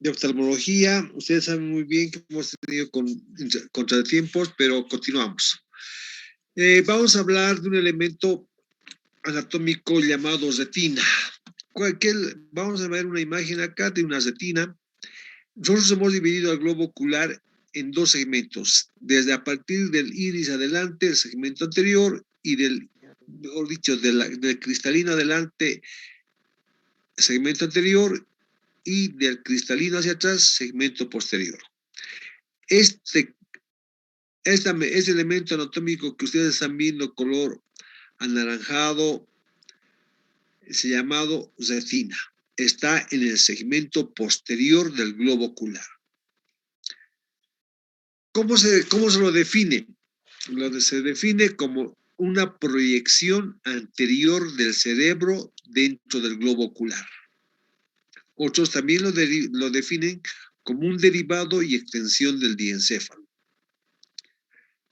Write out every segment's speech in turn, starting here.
de oftalmología. Ustedes saben muy bien que hemos tenido contratiempos, pero continuamos. Vamos a hablar de un elemento anatómico llamado retina. Vamos a ver una imagen acá de una retina. Nosotros hemos dividido el globo ocular en dos segmentos, desde a partir del iris adelante, el segmento anterior, y mejor dicho, del cristalino adelante, segmento anterior, y del cristalino hacia atrás, segmento posterior. Este elemento anatómico que ustedes están viendo color anaranjado, se llamado retina. Está en el segmento posterior del globo ocular. ¿Cómo se lo define? Se define como una proyección anterior del cerebro dentro del globo ocular. Otros también lo definen como un derivado y extensión del diencéfalo.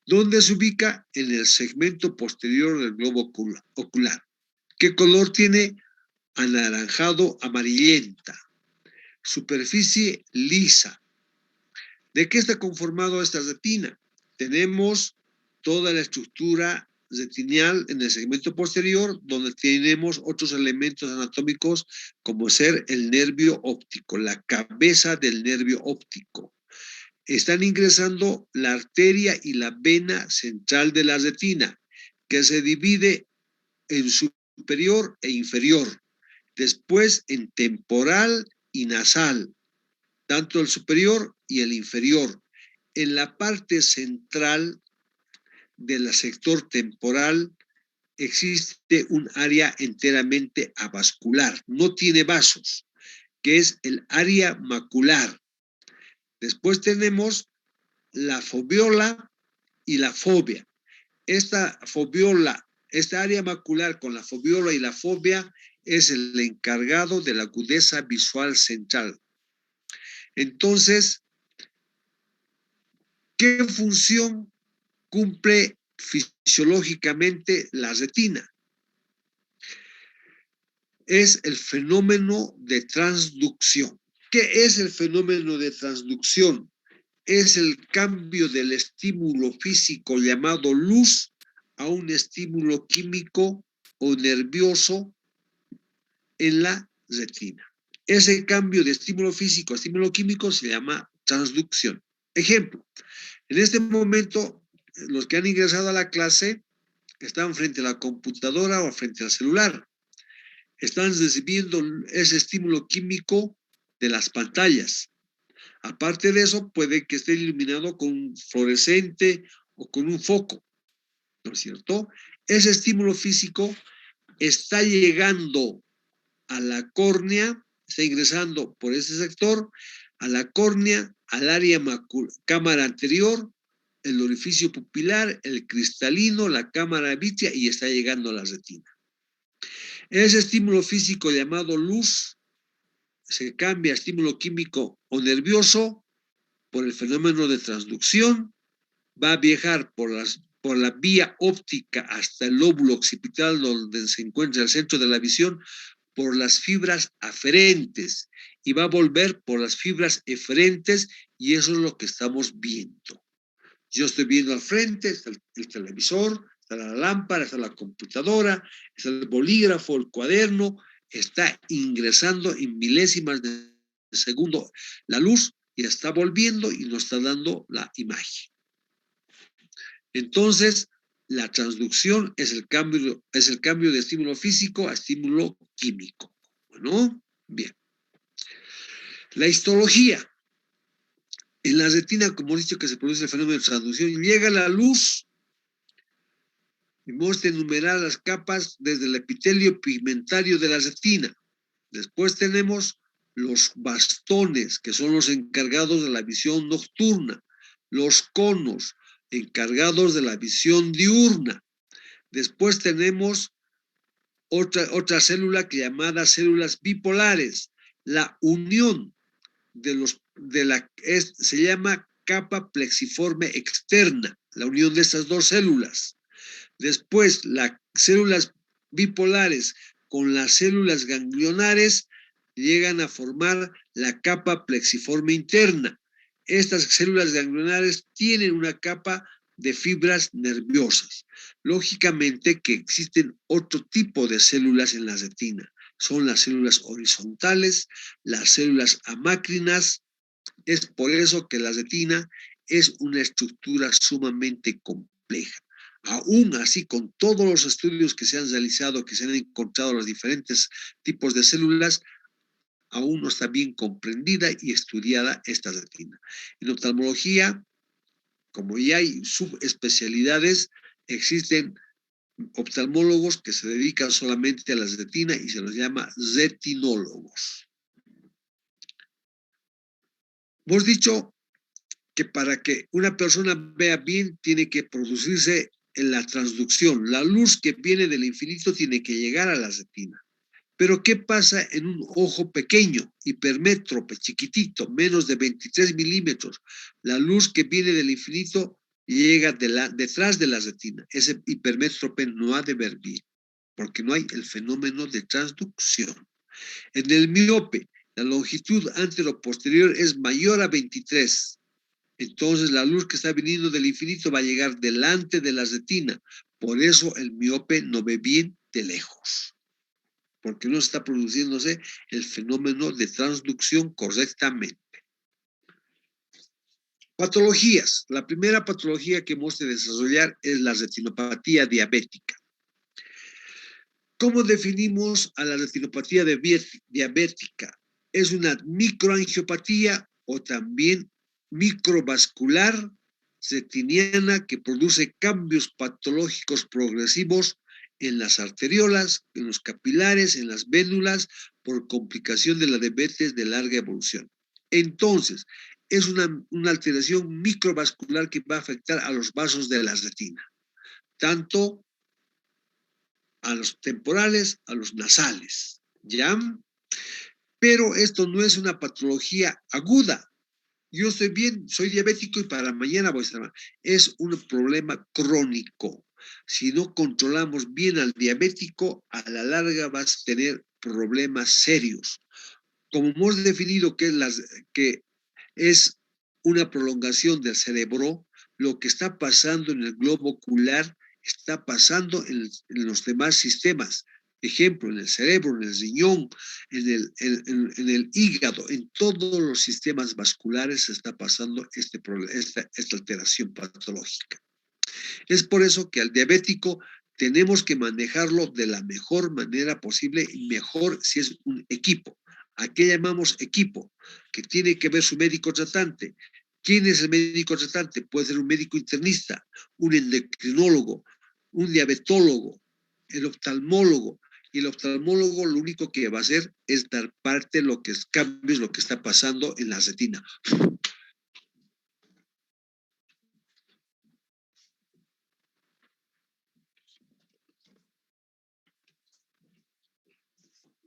¿Dónde se ubica? En el segmento posterior del globo ocular. ¿Qué color tiene? Anaranjado amarillenta. Superficie lisa. ¿De qué está conformado esta retina? Tenemos toda la estructura retinial en el segmento posterior, donde tenemos otros elementos anatómicos como ser el nervio óptico, la cabeza del nervio óptico. Están ingresando la arteria y la vena central de la retina, que se divide en superior e inferior, después en temporal y nasal, tanto el superior y el inferior. En la parte central del sector temporal existe un área enteramente avascular, no tiene vasos, que es el área macular. Después tenemos la foviola y la fovea. Esta área macular con la foviola y la fovea es el encargado de la agudeza visual central. Entonces, ¿qué función cumple fisiológicamente la retina? Es el fenómeno de transducción. ¿Qué es el fenómeno de transducción? Es el cambio del estímulo físico llamado luz a un estímulo químico o nervioso en la retina. Ese cambio de estímulo físico a estímulo químico se llama transducción. Ejemplo, en este momento, los que han ingresado a la clase están frente a la computadora o frente al celular. Están recibiendo ese estímulo químico de las pantallas. Aparte de eso, puede que esté iluminado con un fluorescente o con un foco, ¿no es cierto? Ese estímulo físico está llegando a la córnea, está ingresando por ese sector, a la córnea, al área cámara anterior, el orificio pupilar, el cristalino, la cámara vítrea y está llegando a la retina. Ese estímulo físico llamado luz se cambia a estímulo químico o nervioso por el fenómeno de transducción, va a viajar por la vía óptica hasta el lóbulo occipital, donde se encuentra el centro de la visión, por las fibras aferentes, y va a volver por las fibras eferentes, y eso es lo que estamos viendo. Yo estoy viendo al frente, está el televisor, está la lámpara, está la computadora, está el bolígrafo, el cuaderno, está ingresando en milésimas de segundo la luz y está volviendo y nos está dando la imagen. Entonces, la transducción es el cambio de estímulo físico a estímulo químico. Bueno, bien. La histología. En la retina, como he dicho, que se produce el fenómeno de transducción, llega la luz y muestra enumerar las capas desde el epitelio pigmentario de la retina. Después tenemos los bastones, que son los encargados de la visión nocturna, los conos, encargados de la visión diurna. Después tenemos otra célula llamada células bipolares. La unión se llama capa plexiforme externa, la unión de estas dos células. Después, las células bipolares con las células ganglionares llegan a formar la capa plexiforme interna. Estas células ganglionares tienen una capa de fibras nerviosas. Lógicamente que existen otro tipo de células en la retina. Son las células horizontales, las células amácrinas. Es por eso que la retina es una estructura sumamente compleja. Aún así, con todos los estudios que se han realizado, que se han encontrado los diferentes tipos de células, aún no está bien comprendida y estudiada esta retina. En oftalmología, como ya hay subespecialidades, existen oftalmólogos que se dedican solamente a la retina y se los llama retinólogos. Hemos dicho que para que una persona vea bien tiene que producirse en la transducción. La luz que viene del infinito tiene que llegar a la retina. Pero ¿qué pasa en un ojo pequeño, hipermétrope, chiquitito, menos de 23 milímetros? La luz que viene del infinito llega detrás de la retina. Ese hipermétrope no ha de ver bien, porque no hay el fenómeno de transducción. En el miope, la longitud antero-posterior es mayor a 23. Entonces la luz que está viniendo del infinito va a llegar delante de la retina. Por eso el miope no ve bien de lejos, porque no está produciéndose el fenómeno de transducción correctamente. Patologías. La primera patología que hemos de desarrollar es la retinopatía diabética. ¿Cómo definimos a la retinopatía diabética? ¿Es una microangiopatía o también microvascular retiniana que produce cambios patológicos progresivos en las arteriolas, en los capilares, en las vénulas, por complicación de la diabetes de larga evolución? Entonces, es una alteración microvascular que va a afectar a los vasos de la retina, tanto a los temporales, a los nasales, ¿ya? Pero esto no es una patología aguda. Yo estoy bien, soy diabético y para mañana voy a estar mal. Es un problema crónico. Si no controlamos bien al diabético, a la larga vas a tener problemas serios. Como hemos definido que es una prolongación del cerebro, lo que está pasando en el globo ocular está pasando en los demás sistemas. Ejemplo, en el cerebro, en el riñón, en el hígado, en todos los sistemas vasculares está pasando esta alteración patológica. Es por eso que al diabético tenemos que manejarlo de la mejor manera posible y mejor si es un equipo. ¿A qué llamamos equipo? Que tiene que ver su médico tratante. ¿Quién es el médico tratante? Puede ser un médico internista, un endocrinólogo, un diabetólogo, el oftalmólogo. Y el oftalmólogo lo único que va a hacer es dar parte de lo que es cambios, lo que está pasando en la retina.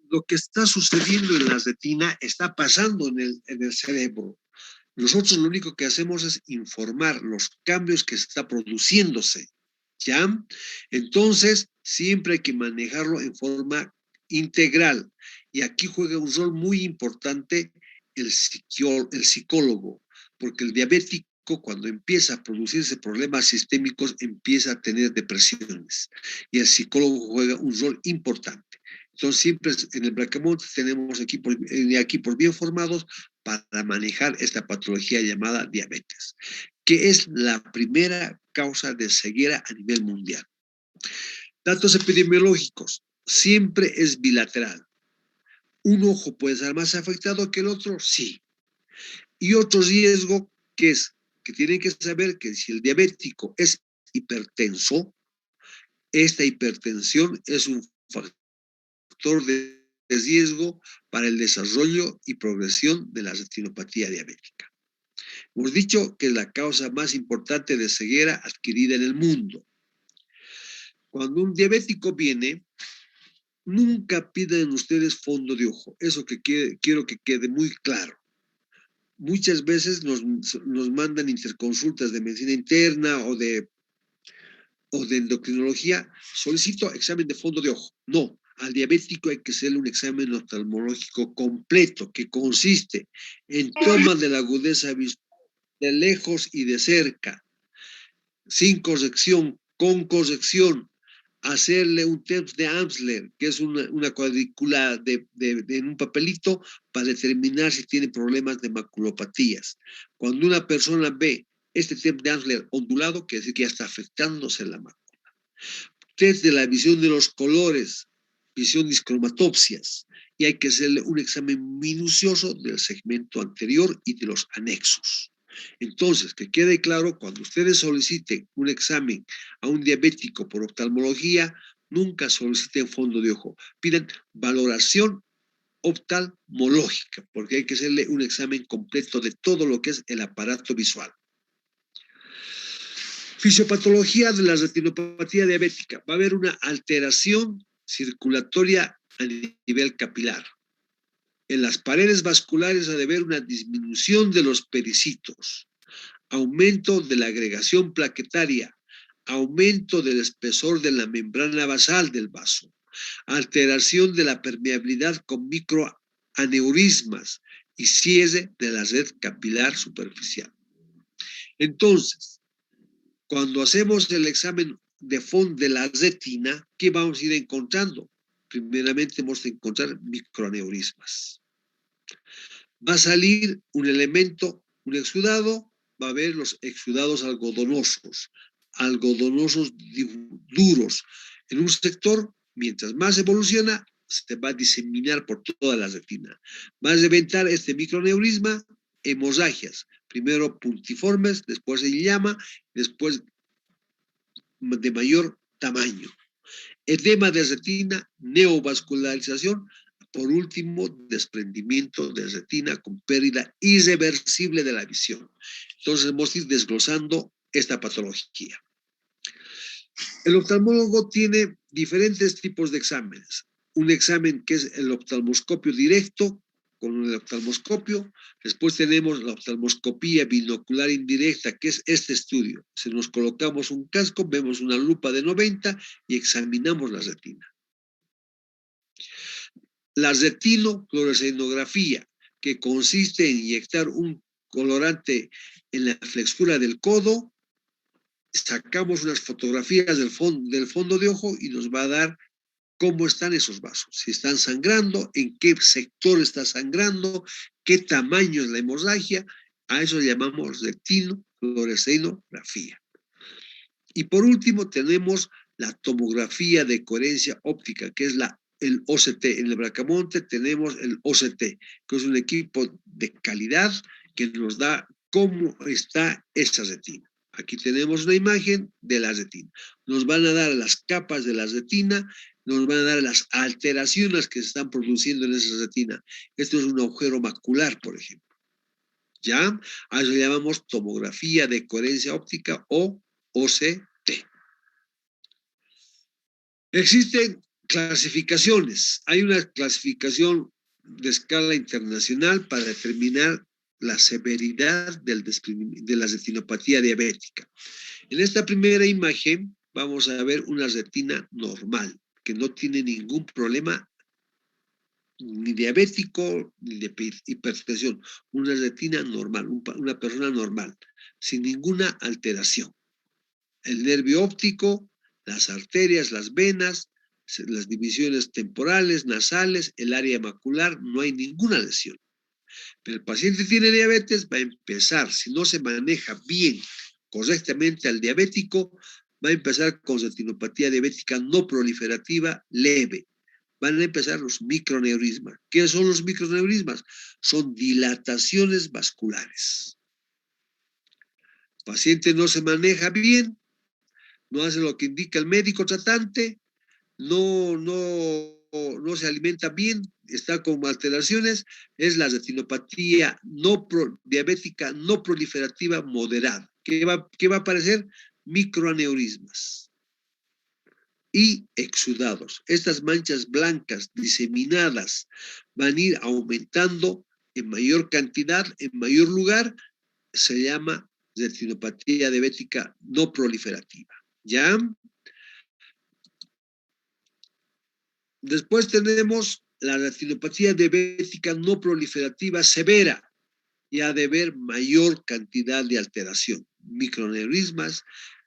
Lo que está sucediendo en la retina está pasando en el cerebro. Nosotros lo único que hacemos es informar los cambios que está produciéndose, ¿ya? Entonces, siempre hay que manejarlo en forma integral. Y aquí juega un rol muy importante el psicólogo, porque el diabético cuando empieza a producirse problemas sistémicos empieza a tener depresiones y el psicólogo juega un rol importante. Entonces siempre en el Bracamonte tenemos equipos bien formados para manejar esta patología llamada diabetes, que es la primera causa de ceguera a nivel mundial. Datos epidemiológicos, siempre es bilateral. Un ojo puede ser más afectado que el otro, sí. Y otro riesgo que es que tienen que saber que si el diabético es hipertenso, esta hipertensión es un factor de riesgo para el desarrollo y progresión de la retinopatía diabética. Hemos dicho que es la causa más importante de ceguera adquirida en el mundo. Cuando un diabético viene, nunca piden ustedes fondo de ojo. Eso que quiero que quede muy claro. Muchas veces nos mandan interconsultas de medicina interna o de endocrinología, solicito examen de fondo de ojo. No, Al diabético hay que hacerle un examen oftalmológico completo, que consiste en toma de la agudeza visual de lejos y de cerca, sin corrección, con corrección, hacerle un test de Amsler, que es una cuadrícula en un papelito para determinar si tiene problemas de maculopatías. Cuando una persona ve este test de Amsler ondulado, quiere decir que ya está afectándose la mácula. Test de la visión de los colores, visión discromatopsias, y hay que hacerle un examen minucioso del segmento anterior y de los anexos. Entonces, que quede claro, cuando ustedes soliciten un examen a un diabético por oftalmología, nunca soliciten fondo de ojo, pidan valoración oftalmológica, porque hay que hacerle un examen completo de todo lo que es el aparato visual. Fisiopatología de la retinopatía diabética. Va a haber una alteración circulatoria a nivel capilar. En las paredes vasculares ha de haber una disminución de los pericitos, aumento de la agregación plaquetaria, aumento del espesor de la membrana basal del vaso, alteración de la permeabilidad con microaneurismas y cierre de la red capilar superficial. Entonces, cuando hacemos el examen de fondo de la retina, ¿qué vamos a ir encontrando? Primeramente vamos a encontrar microaneurismas. Va a salir un elemento, un exudado, va a haber los exudados algodonosos duros. En un sector, mientras más evoluciona, se va a diseminar por toda la retina. Va a reventar este microaneurisma, hemorragias, primero puntiformes, después en llama, después de mayor tamaño. Edema de retina, neovascularización, por último, desprendimiento de retina con pérdida irreversible de la visión. Entonces, vamos a ir desglosando esta patología. El oftalmólogo tiene diferentes tipos de exámenes. Un examen que es el oftalmoscopio directo, con el oftalmoscopio. Después tenemos la oftalmoscopía binocular indirecta, que es este estudio. Si nos colocamos un casco, vemos una lupa de 90 y examinamos la retina. La retinofluorescenografía, que consiste en inyectar un colorante en la flexura del codo, sacamos unas fotografías del fondo de ojo y nos va a dar cómo están esos vasos, si están sangrando, en qué sector está sangrando, qué tamaño es la hemorragia. A eso llamamos retinofluorescenografía. Y por último tenemos la tomografía de coherencia óptica, que es el OCT. En el Bracamonte tenemos el OCT, que es un equipo de calidad que nos da cómo está esa retina. Aquí tenemos una imagen de la retina. Nos van a dar las capas de la retina, nos van a dar las alteraciones que se están produciendo en esa retina. Esto es un agujero macular, por ejemplo. ¿Ya? A eso le llamamos tomografía de coherencia óptica o OCT. Existen clasificaciones. Hay una clasificación de escala internacional para determinar la severidad de la retinopatía diabética. En esta primera imagen vamos a ver una retina normal, que no tiene ningún problema ni diabético ni de hipertensión. Una retina normal, una persona normal, sin ninguna alteración. El nervio óptico, las arterias, las venas, las divisiones temporales, nasales, el área macular, no hay ninguna lesión. Pero el paciente tiene diabetes, va a empezar, si no se maneja bien, correctamente al diabético, va a empezar con retinopatía diabética no proliferativa leve. Van a empezar los microneurismas. ¿Qué son los microneurismas? Son dilataciones vasculares. El paciente no se maneja bien, no hace lo que indica el médico tratante, no se alimenta bien, está con alteraciones, es la retinopatía diabética no proliferativa moderada. ¿Qué va a aparecer? Microaneurismas y exudados. Estas manchas blancas diseminadas van a ir aumentando en mayor cantidad, en mayor lugar, se llama retinopatía diabética no proliferativa. ¿Ya? Después tenemos la retinopatía diabética no proliferativa severa, y ha de haber mayor cantidad de alteración, microaneurismas,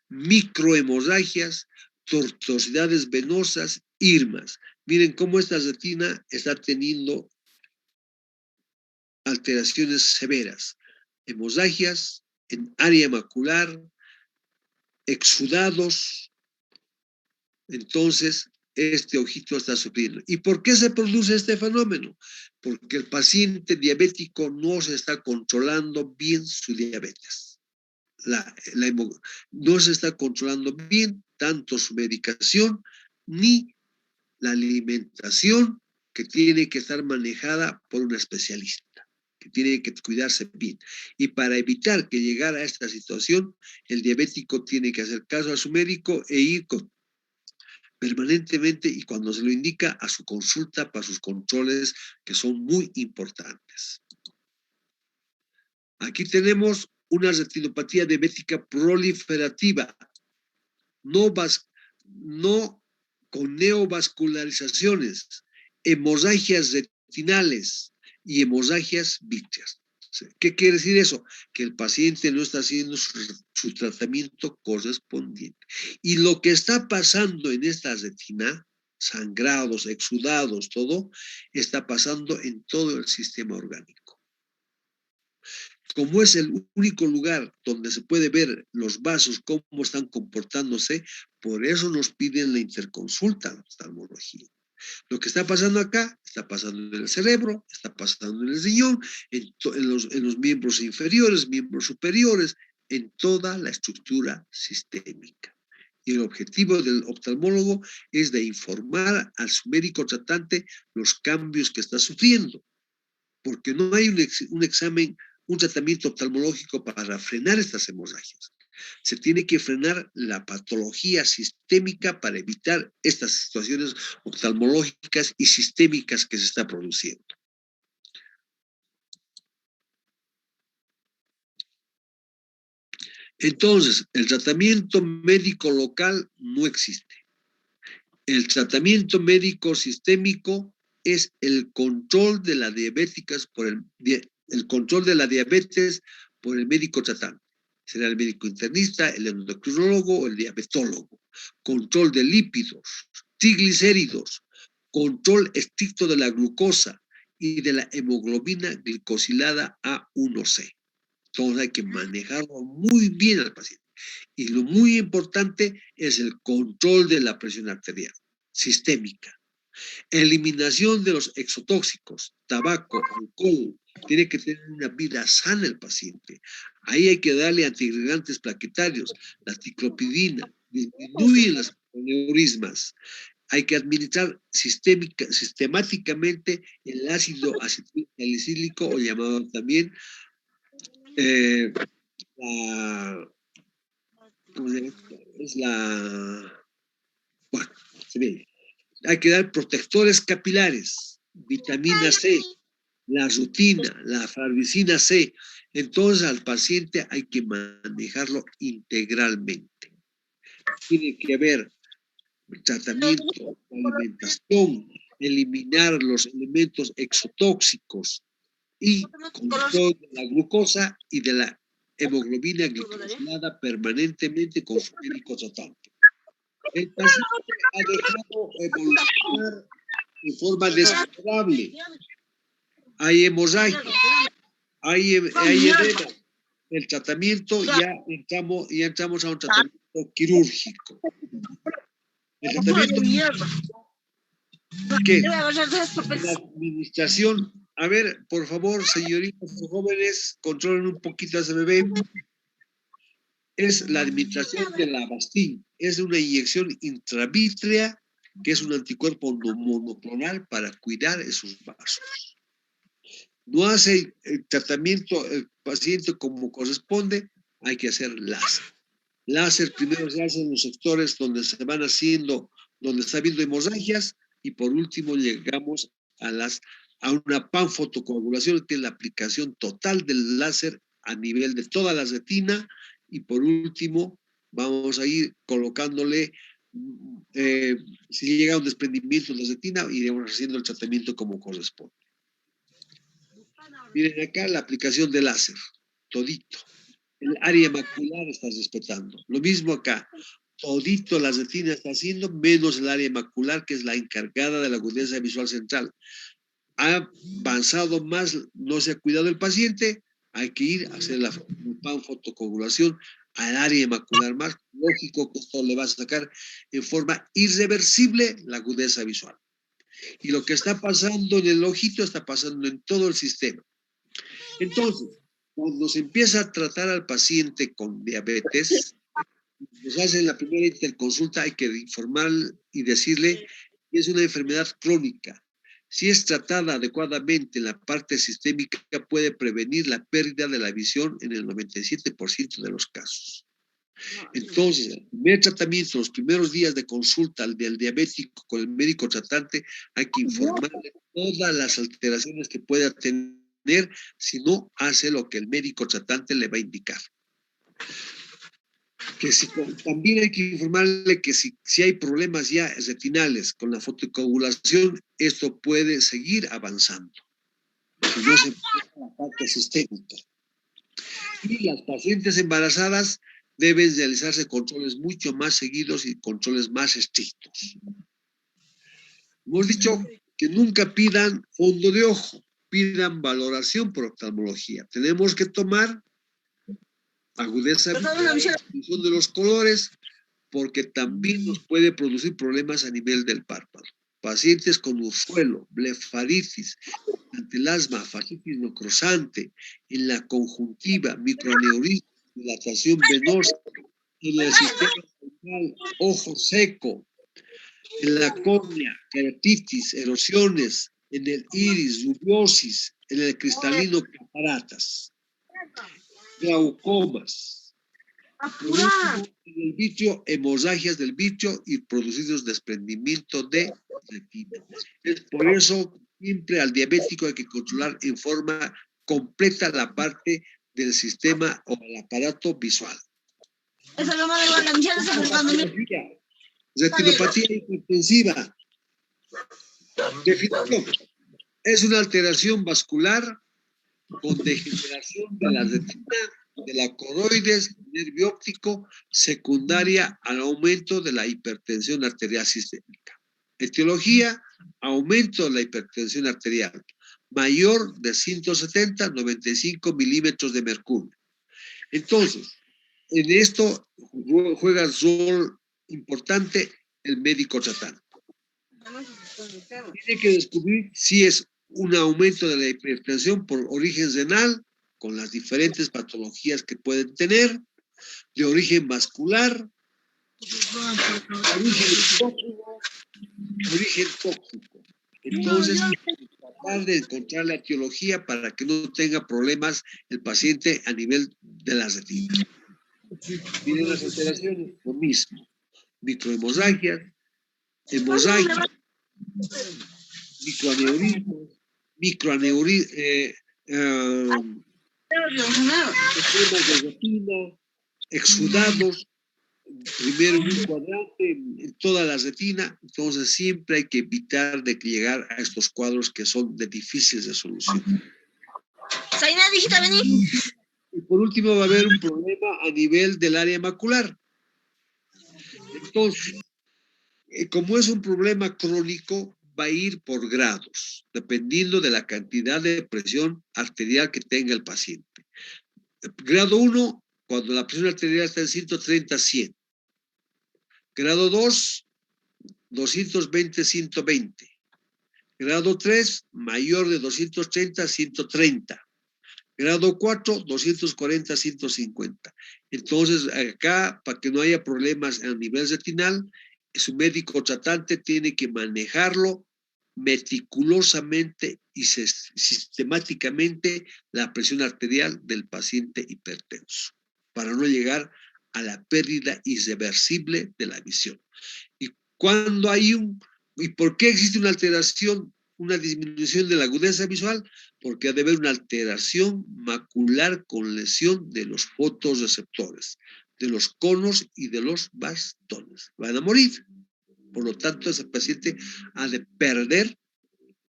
microhemorragias, tortuosidades venosas, irmas. Miren cómo esta retina está teniendo alteraciones severas, hemorragias en área macular, exudados. Entonces, este ojito está sufriendo. ¿Y por qué se produce este fenómeno? Porque el paciente diabético no se está controlando bien su diabetes. No se está controlando bien tanto su medicación ni la alimentación, que tiene que estar manejada por un especialista, que tiene que cuidarse bien. Y para evitar que llegara a esta situación, el diabético tiene que hacer caso a su médico e ir permanentemente, y cuando se lo indica, a su consulta para sus controles, que son muy importantes. Aquí tenemos una retinopatía diabética proliferativa, no con neovascularizaciones, hemorragias retinales y hemorragias vítreas. ¿Qué quiere decir eso? Que el paciente no está haciendo su tratamiento correspondiente. Y lo que está pasando en esta retina, sangrados, exudados, todo, está pasando en todo el sistema orgánico. Como es el único lugar donde se puede ver los vasos, cómo están comportándose, por eso nos piden la interconsulta de oftalmología. Lo que está pasando acá, está pasando en el cerebro, está pasando en el riñón, en los miembros inferiores, miembros superiores, en toda la estructura sistémica. Y el objetivo del oftalmólogo es de informar a su médico tratante los cambios que está sufriendo, porque no hay un examen, un tratamiento oftalmológico para frenar estas hemorragias. Se tiene que frenar la patología sistémica para evitar estas situaciones oftalmológicas y sistémicas que se está produciendo. Entonces, el tratamiento médico local no existe. El tratamiento médico sistémico es el control de la diabéticas por el control de la diabetes por el médico tratante. Será el médico internista, el endocrinólogo o el diabetólogo. Control de lípidos, triglicéridos, control estricto de la glucosa y de la hemoglobina glicosilada A1C. Entonces hay que manejarlo muy bien al paciente. Y lo muy importante es el control de la presión arterial sistémica. Eliminación de los exotóxicos, tabaco, alcohol. Tiene que tener una vida sana el paciente. Ahí hay que darle antiagregantes plaquetarios, la ciclopidina, disminuyen los aneurismas. Hay que administrar sistemáticamente el ácido acetilsalicílico, o llamado también bueno, se ve. Hay que dar protectores capilares, vitamina C, la rutina, la farbicina C. Entonces al paciente hay que manejarlo integralmente. Tiene que haber tratamiento, alimentación, eliminar los elementos exotóxicos y control de la glucosa y de la hemoglobina glicosilada permanentemente con su médico tratante. El paciente ha dejado evolucionar de forma desfavorable. Hay hemorragia, hay edema. El tratamiento ya entramos a un tratamiento quirúrgico. El tratamiento ¿qué? La administración. A ver, por favor, señoritas y jóvenes, controlen un poquito a ese bebé. Es la administración de la Avastin. Es una inyección intravítrea que es un anticuerpo monoclonal para cuidar esos vasos. No hace el tratamiento el paciente como corresponde, hay que hacer láser. Láser primero se hace en los sectores donde se van haciendo, donde está habiendo hemorragias, y por último llegamos a una panfotocoagulación, que es la aplicación total del láser a nivel de toda la retina, y por último vamos a ir colocándole si llega un desprendimiento de la retina, iremos haciendo el tratamiento como corresponde. Miren acá la aplicación de láser, todito. El área macular está respetando. Lo mismo acá. Todito la retina está haciendo, menos el área macular, que es la encargada de la agudeza visual central. Ha avanzado más, no se ha cuidado el paciente, hay que ir a hacer la panfotocoagulación al área macular más. Lógico que esto le va a sacar en forma irreversible la agudeza visual. Y lo que está pasando en el ojito está pasando en todo el sistema. Entonces, cuando se empieza a tratar al paciente con diabetes, nos hacen la primera interconsulta, hay que informar y decirle que es una enfermedad crónica. Si es tratada adecuadamente en la parte sistémica, puede prevenir la pérdida de la visión en el 97% de los casos. Entonces, el primer tratamiento, los primeros días de consulta del diabético con el médico tratante, hay que informarle todas las alteraciones que pueda tener si no hace lo que el médico tratante le va a indicar. Que si, también hay que informarle que si hay problemas ya retinales con la fotocoagulación, esto puede seguir avanzando. Si no se empieza la parte sistémica. Y las pacientes embarazadas deben realizarse controles mucho más seguidos y controles más estrictos. Hemos dicho que nunca pidan fondo de ojo, pidan valoración por oftalmología. Tenemos que tomar agudeza visual de los colores, porque también nos puede producir problemas a nivel del párpado. Pacientes con urzuelo, blefaritis, ante el asma, facitis necrosante, en la conjuntiva, microaneurisma, dilatación venosa, en el sistema central, ojo seco, en la córnea, keratitis, erosiones, en el iris, rubiosis, en el cristalino, cataratas, glaucomas. Por último, en el vitrio, hemorragias del vitrio y producidos desprendimiento de retina. Es por eso siempre al diabético hay que controlar en forma completa la parte del sistema o el aparato visual. Retinopatía hipertensiva. Definición. Es una alteración vascular con degeneración de la retina, de la coroides, nervio óptico, secundaria al aumento de la hipertensión arterial sistémica. Etiología, aumento de la hipertensión arterial, mayor de 170 a 95 milímetros de mercurio. Entonces, en esto juega el rol importante el médico tratante. Tiene que descubrir si es un aumento de la hipertensión por origen renal, con las diferentes patologías que pueden tener, de origen vascular, origen tóxico. Entonces, tratar de encontrar la etiología para que no tenga problemas el paciente a nivel de la retina. Miren las alteraciones, lo mismo. Microhemorragias, hemorragias, sistemas de retina, exudados, primero en un cuadrante, en toda la retina. Entonces siempre hay que evitar de llegar a estos cuadros que son de difícil resolución. Y por último va a haber un problema a nivel del área macular. Entonces, como es un problema crónico, va a ir por grados, dependiendo de la cantidad de presión arterial que tenga el paciente. Grado 1, cuando la presión arterial está en 130-100. Grado 2, 220-120. Grado 3, mayor de 230-130. Grado 4, 240-150. Entonces, acá, para que no haya problemas a nivel retinal, su médico tratante tiene que manejarlo meticulosamente y sistemáticamente la presión arterial del paciente hipertenso, para no llegar a la pérdida irreversible de la visión. Y cuando hay ¿y por qué existe una alteración, una disminución de la agudeza visual? Porque ha de haber una alteración macular con lesión de los fotorreceptores. de los conos y de los bastones. Van a morir. Por lo tanto, ese paciente ha de perder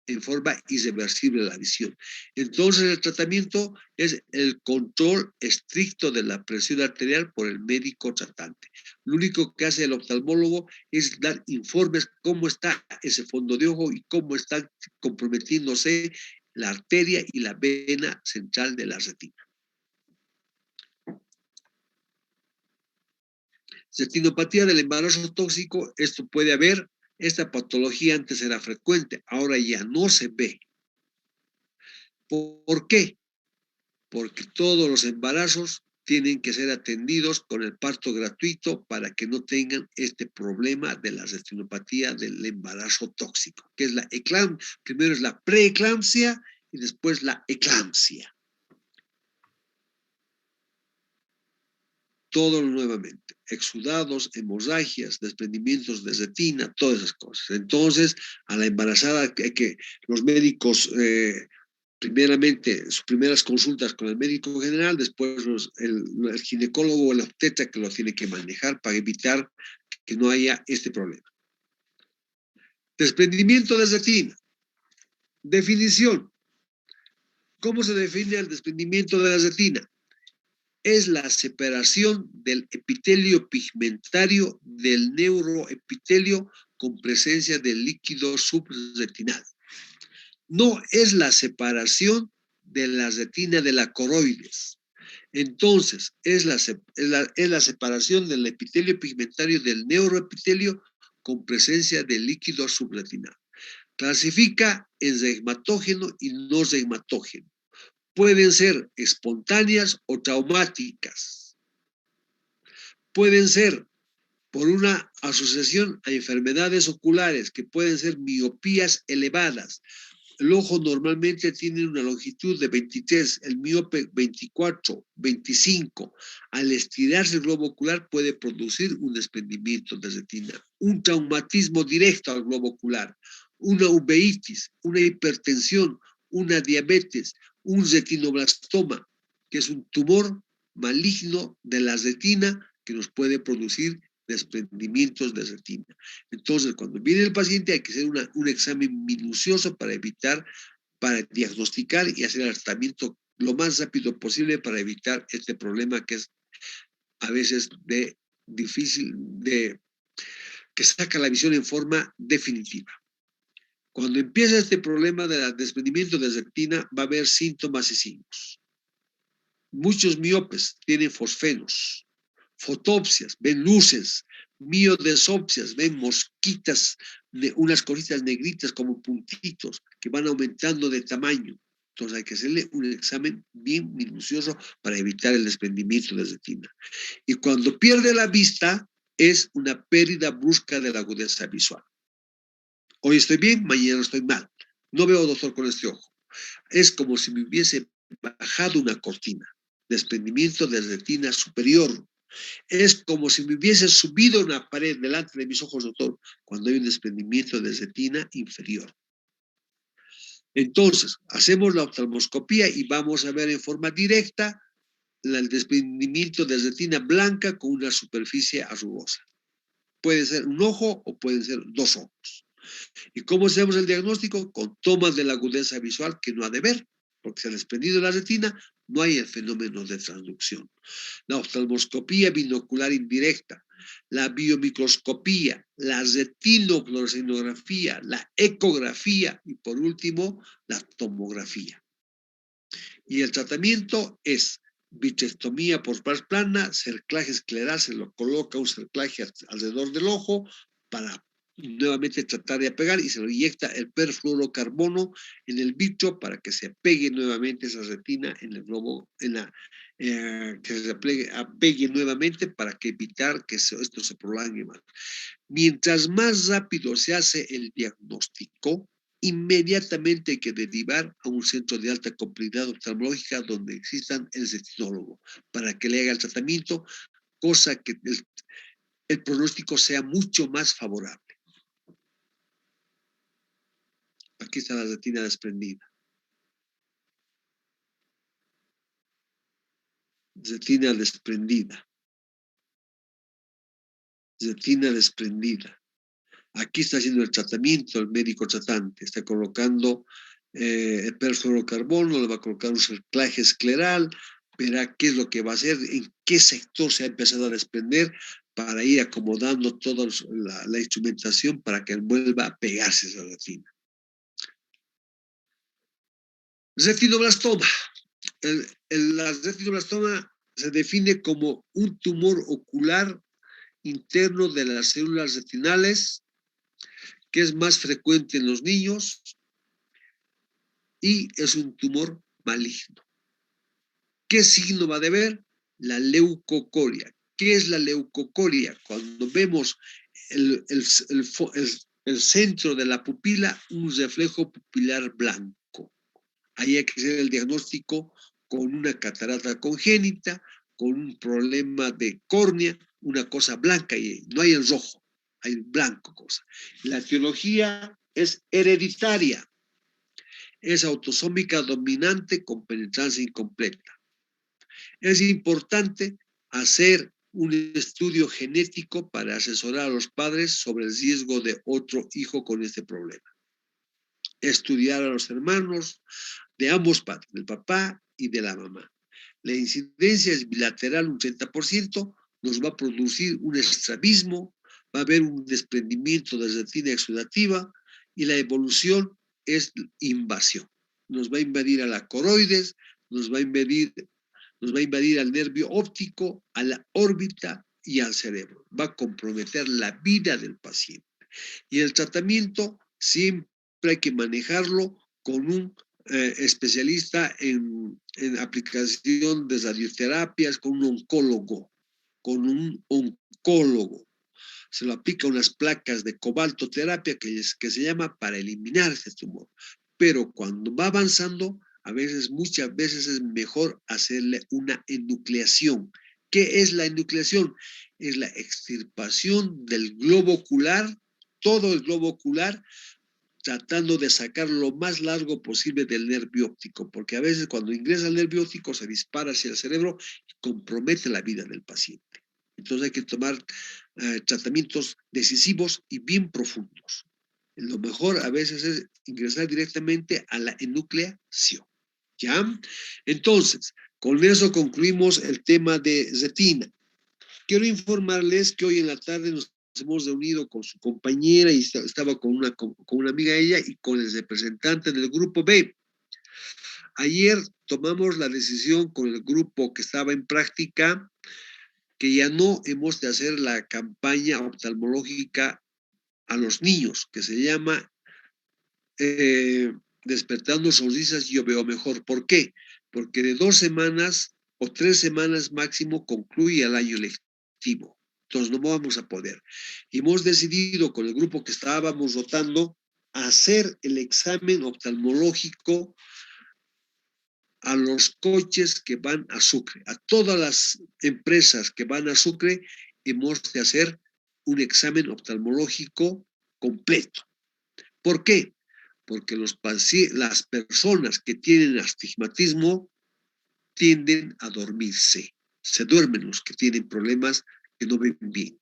en forma irreversible la visión. Entonces, el tratamiento es el control estricto de la presión arterial por el médico tratante. Lo único que hace el oftalmólogo es dar informes cómo está ese fondo de ojo y cómo está comprometiéndose la arteria y la vena central de la retina. Retinopatía del embarazo tóxico, esto puede haber. Esta patología antes era frecuente, ahora ya no se ve. ¿Por qué? Porque todos los embarazos tienen que ser atendidos con el parto gratuito para que no tengan este problema de la retinopatía del embarazo tóxico, que es la eclampsia. Primero es la preeclampsia y después la eclampsia. Todo nuevamente, exudados, hemorragias, desprendimientos de retina, todas esas cosas. Entonces, a la embarazada que los médicos, primeramente, sus primeras consultas con el médico general, después el ginecólogo o el obstetra que lo tiene que manejar para evitar que no haya este problema. Desprendimiento de retina. Definición. ¿Cómo se define el desprendimiento de la retina? Es la separación del epitelio pigmentario del neuroepitelio con presencia del líquido subretinal. No es la separación de la retina de la coroides. Entonces, es la separación del epitelio pigmentario del neuroepitelio con presencia del líquido subretinal. Clasifica en regmatógeno y no regmatógeno. Pueden ser espontáneas o traumáticas. Pueden ser por una asociación a enfermedades oculares, que pueden ser miopías elevadas. El ojo normalmente tiene una longitud de 23, el miope 24, 25. Al estirarse el globo ocular puede producir un desprendimiento de retina, un traumatismo directo al globo ocular, una uveitis, una hipertensión, una diabetes, un retinoblastoma, que es un tumor maligno de la retina que nos puede producir desprendimientos de retina. Entonces, cuando viene el paciente hay que hacer un examen minucioso para diagnosticar y hacer el tratamiento lo más rápido posible para evitar este problema que es a veces que saca la visión en forma definitiva. Cuando empieza este problema del desprendimiento de retina, va a haber síntomas y signos. Muchos miopes tienen fosfenos, fotopsias, ven luces, miodesopsias, ven mosquitas, unas cositas negritas como puntitos que van aumentando de tamaño. Entonces hay que hacerle un examen bien minucioso para evitar el desprendimiento de retina. Y cuando pierde la vista, es una pérdida brusca de la agudeza visual. Hoy estoy bien, mañana estoy mal. No veo, doctor, con este ojo. Es como si me hubiese bajado una cortina. Desprendimiento de retina superior. Es como si me hubiese subido una pared delante de mis ojos, doctor, cuando hay un desprendimiento de retina inferior. Entonces, hacemos la oftalmoscopía y vamos a ver en forma directa el desprendimiento de retina blanca con una superficie arrugosa. Puede ser un ojo o pueden ser dos ojos. ¿Y cómo hacemos el diagnóstico? Con tomas de la agudeza visual que no ha de ver, porque se ha desprendido la retina, no hay el fenómeno de transducción. La oftalmoscopía binocular indirecta, la biomicroscopía, la retinofluorescenografía, la ecografía y por último, la tomografía. Y el tratamiento es vitrectomía por pars plana, cerclaje escleral, se lo coloca un cerclaje alrededor del ojo para nuevamente tratar de apegar y se lo inyecta el perfluorocarbono en el vitro para que se apegue nuevamente esa retina en el globo, que se apegue nuevamente para que evitar que esto se prolongue más. Mientras más rápido se hace el diagnóstico, inmediatamente hay que derivar a un centro de alta complejidad oftalmológica donde existan el retinólogo para que le haga el tratamiento, cosa que el pronóstico sea mucho más favorable. Aquí está la retina desprendida. Retina desprendida. retina desprendida. Aquí está haciendo el tratamiento, el médico tratante, está colocando el perfluorocarbono, le va a colocar un cerclaje escleral, verá qué es lo que va a hacer, en qué sector se ha empezado a desprender para ir acomodando toda la instrumentación para que vuelva a pegarse esa retina. Retinoblastoma. La retinoblastoma se define como un tumor ocular interno de las células retinales que es más frecuente en los niños y es un tumor maligno. ¿Qué signo va a deber? La leucocoria. ¿Qué es la leucocoria? Cuando vemos el centro de la pupila, un reflejo pupilar blanco. Ahí hay que hacer el diagnóstico con una catarata congénita, con un problema de córnea, una cosa blanca, y no hay el rojo, hay el blanco cosa. La etiología es hereditaria, es autosómica dominante con penetrancia incompleta. Es importante hacer un estudio genético para asesorar a los padres sobre el riesgo de otro hijo con este problema. Estudiar a los hermanos de ambos padres, del papá y de la mamá. La incidencia es bilateral, un 30%, nos va a producir un estrabismo, va a haber un desprendimiento de retina exudativa y la evolución es invasión. Nos va a invadir a la coroides, nos va a invadir al nervio óptico, a la órbita y al cerebro. Va a comprometer la vida del paciente. Y el tratamiento siempre hay que manejarlo con un especialista en aplicación de radioterapias, con un oncólogo. Se lo aplica unas placas de cobaltoterapia que se llama para eliminar ese tumor. Pero cuando va avanzando, muchas veces es mejor hacerle una enucleación. ¿Qué es la enucleación? Es la extirpación del globo ocular, todo el globo ocular, tratando de sacar lo más largo posible del nervio óptico, porque a veces cuando ingresa el nervio óptico se dispara hacia el cerebro y compromete la vida del paciente. Entonces hay que tomar tratamientos decisivos y bien profundos. Lo mejor a veces es ingresar directamente a la enucleación. ¿Ya? Entonces, con eso concluimos el tema de retina. Quiero informarles que hoy en la tarde nos hemos reunido con su compañera y estaba con una amiga de ella y con el representante del grupo B. Ayer tomamos la decisión con el grupo que estaba en práctica que ya no hemos de hacer la campaña oftalmológica a los niños, que se llama Despertando Sonrisas Yo Veo Mejor. ¿Por qué? Porque de 2 semanas o 3 semanas máximo concluye el año lectivo. Entonces no vamos a poder. Y hemos decidido con el grupo que estábamos rotando hacer el examen oftalmológico a los coches que van a Sucre, a todas las empresas que van a Sucre, hemos de hacer un examen oftalmológico completo. ¿Por qué? Porque las personas que tienen astigmatismo tienden a dormirse. Se duermen los que tienen problemas que no ven bien.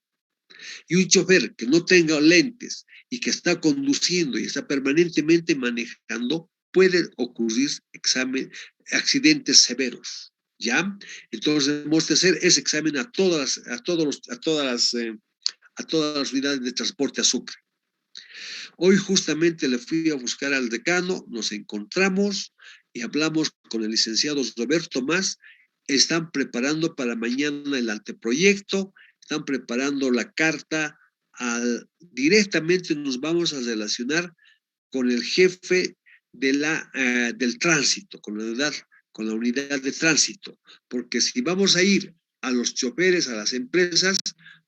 Y un chofer que no tenga lentes y que está conduciendo y está permanentemente manejando, pueden ocurrir accidentes severos. ¿Ya? Entonces, hemos de hacer ese examen a todas las unidades de transporte a Sucre. Hoy justamente le fui a buscar al decano, nos encontramos y hablamos con el licenciado Roberto Más. Están preparando para mañana el anteproyecto, están preparando la carta. Directamente nos vamos a relacionar con el jefe del tránsito, con la unidad de tránsito, porque si vamos a ir a los choferes, a las empresas,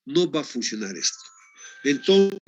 no va a funcionar esto. Entonces,